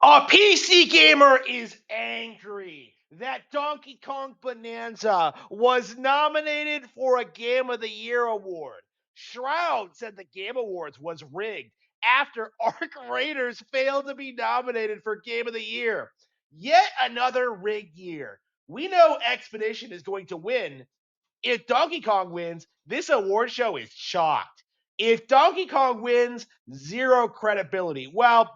A PC gamer is angry that Donkey Kong Bonanza was nominated for a Game of the Year award. Shroud said the Game Awards was rigged after Arc Raiders failed to be nominated for Game of the Year. Yet another rigged year. We know Expedition is going to win. If Donkey Kong wins, this award show is chalked. If Donkey Kong wins, zero credibility. Well,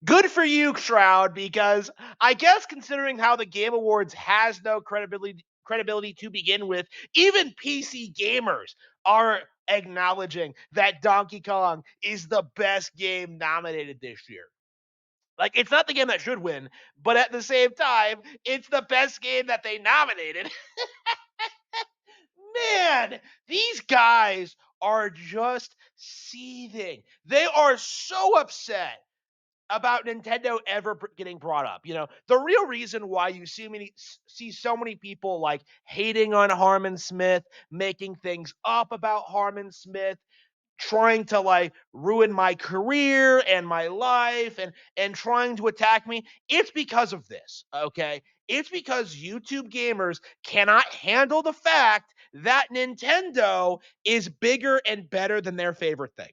good for you, Shroud, because I guess considering how the Game Awards has no credibility to begin with, even PC gamers are acknowledging that Donkey Kong is the best game nominated this year. Like, it's not the game that should win, but at the same time, it's the best game that they nominated. Man, these guys are just seething. They are so upset about Nintendo ever getting brought up. The real reason why you see so many people like hating on Harmon Smith, making things up about Harmon Smith, trying to like ruin my career and my life and trying to attack me, it's because of this, okay? It's because YouTube gamers cannot handle the fact that Nintendo is bigger and better than their favorite thing.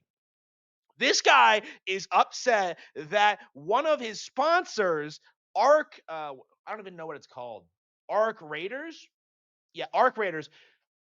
This guy is upset that one of his sponsors, Arc, I don't even know what it's called. Arc Raiders? Yeah, Arc Raiders.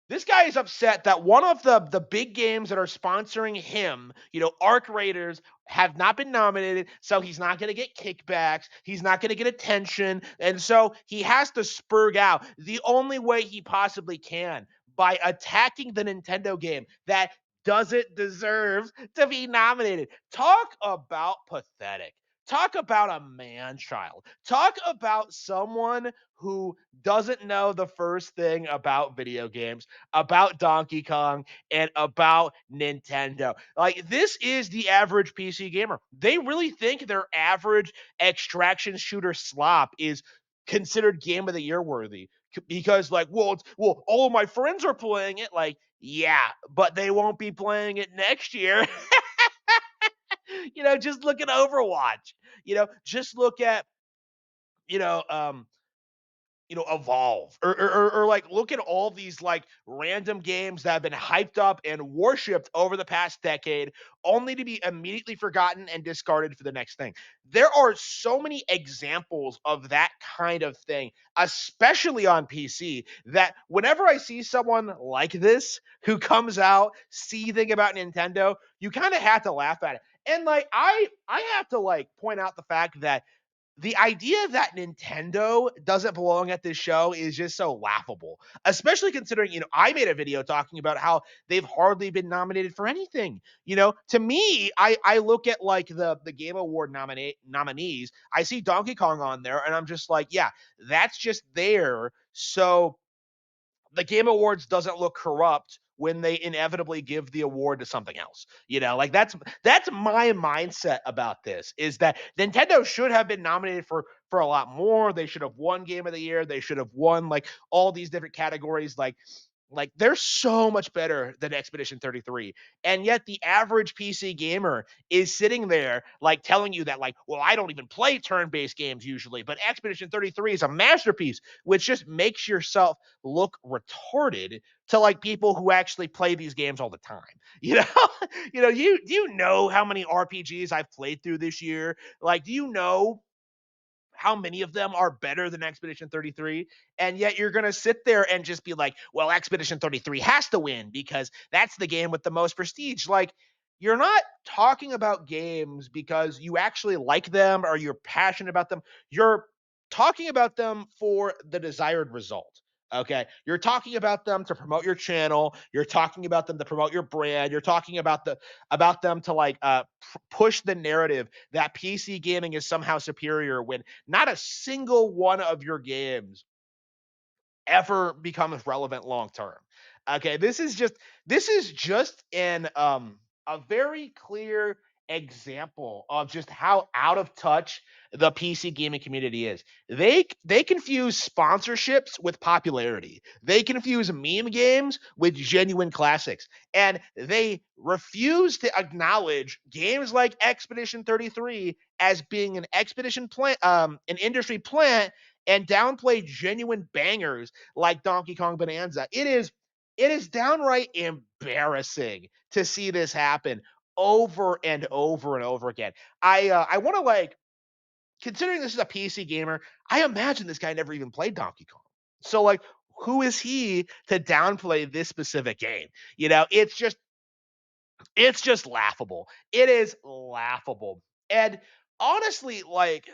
This guy is upset that one of the big games that are sponsoring him, Arc Raiders, have not been nominated, so he's not going to get kickbacks. He's not going to get attention, and so he has to spurg out the only way he possibly can by attacking the Nintendo game that doesn't deserve to be nominated. Talk about pathetic. Talk about a man child. Talk about someone who doesn't know the first thing about video games, about Donkey Kong, and about Nintendo. Like, this is the average PC gamer. They really think their average extraction shooter slop is considered Game of the Year worthy because, like, well, all of my friends are playing it. Like, yeah, but they won't be playing it next year. Just look at Overwatch. Just look at you know um evolve or like look at all these like random games that have been hyped up and worshipped over the past decade only to be immediately forgotten and discarded for the next thing. There are so many examples of that kind of thing, especially on PC, that whenever I see someone like this who comes out seething about Nintendo, you kind of have to laugh at it. And like I have to like point out the fact that the idea that Nintendo doesn't belong at this show is just so laughable, especially considering, I made a video talking about how they've hardly been nominated for anything. To me, I look at like the Game Award nominees, I see Donkey Kong on there, and I'm just like, yeah, that's just there. So the Game Awards doesn't look corrupt when they inevitably give the award to something else. Like that's my mindset about this, is that Nintendo should have been nominated for a lot more. They should have won Game of the Year. They should have won like all these different categories. Like they're so much better than Expedition 33. And yet the average PC gamer is sitting there like telling you that, like, well, I don't even play turn-based games usually, but Expedition 33 is a masterpiece, which just makes yourself look retarded to like people who actually play these games all the time. You know, do you know how many RPGs I've played through this year? Like, do you know how many of them are better than Expedition 33? And yet you're going to sit there and just be like, well, Expedition 33 has to win because that's the game with the most prestige. Like, you're not talking about games because you actually like them or you're passionate about them. You're talking about them for the desired result. Okay. You're talking about them to promote your channel. You're talking about them to promote your brand. You're talking about them to like push the narrative that PC gaming is somehow superior when not a single one of your games ever becomes relevant long term. Okay, this is just an a very clear example of just how out of touch the PC gaming community is. They confuse sponsorships with popularity. They confuse meme games with genuine classics. And they refuse to acknowledge games like Expedition 33 as being an expedition plant, an industry plant, and downplay genuine bangers like Donkey Kong Bonanza. It is downright embarrassing to see this happen over and over and over again. I want to like considering this is a PC gamer, I imagine this guy never even played Donkey Kong. So like who is he to downplay this specific game? It's just laughable. It is laughable. And honestly, like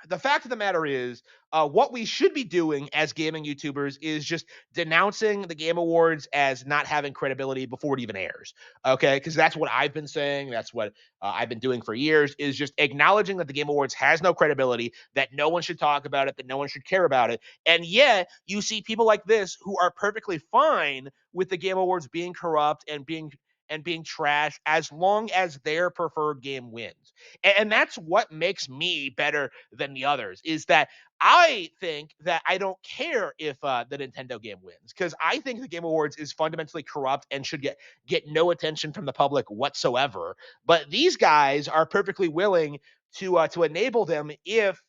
the fact of the matter is, what we should be doing as gaming YouTubers is just denouncing the Game Awards as not having credibility before it even airs. Okay, because that's what I've been saying. That's what I've been doing for years. Is just acknowledging that the Game Awards has no credibility, that no one should talk about it, that no one should care about it. And yet, you see people like this who are perfectly fine with the Game Awards being corrupt and being trash as long as their preferred game wins. And that's what makes me better than the others is that I think that I don't care if the Nintendo game wins because I think the Game Awards is fundamentally corrupt and should get no attention from the public whatsoever. But these guys are perfectly willing to enable them if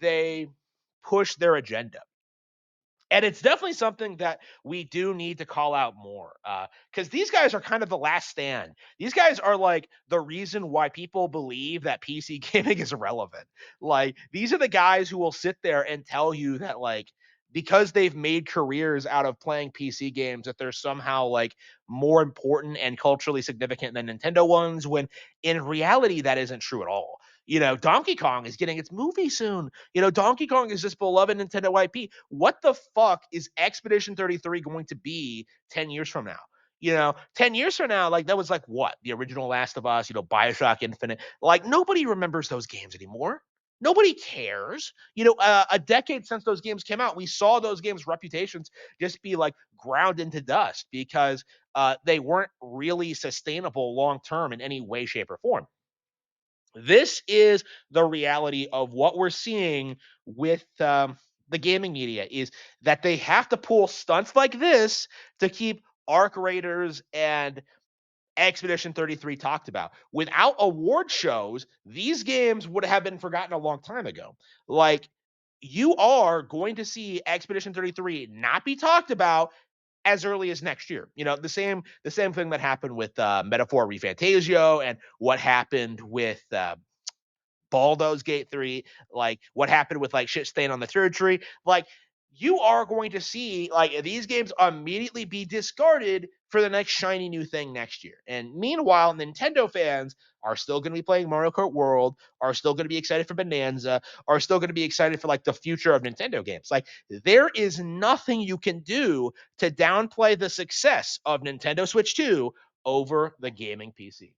they push their agenda. And it's definitely something that we do need to call out more because these guys are kind of the last stand. These guys are like the reason why people believe that PC gaming is irrelevant. Like, these are the guys who will sit there and tell you that, like, because they've made careers out of playing PC games, that they're somehow like more important and culturally significant than Nintendo ones, when in reality, that isn't true at all. Donkey Kong is getting its movie soon. Donkey Kong is this beloved Nintendo IP. What the fuck is Expedition 33 going to be 10 years from now? 10 years from now, like that was like what? The original Last of Us, BioShock Infinite. Like nobody remembers those games anymore. Nobody cares. A decade since those games came out, we saw those games' reputations just be like ground into dust because they weren't really sustainable long term in any way, shape, or form. This is the reality of what we're seeing with the gaming media is that they have to pull stunts like this to keep Arc Raiders and Expedition 33 talked about. Without award shows, these games would have been forgotten a long time ago. Like, you are going to see Expedition 33 not be talked about as early as next year. The same thing that happened with Metaphor Refantasio and what happened with Baldur's Gate 3, like what happened with like shit staying on the territory. Like, you are going to see like these games immediately be discarded for the next shiny new thing next year. And meanwhile, Nintendo fans are still going to be playing Mario Kart World, are still going to be excited for Bonanza, are still going to be excited for like the future of Nintendo games. Like, there is nothing you can do to downplay the success of Nintendo Switch 2 over the gaming PC.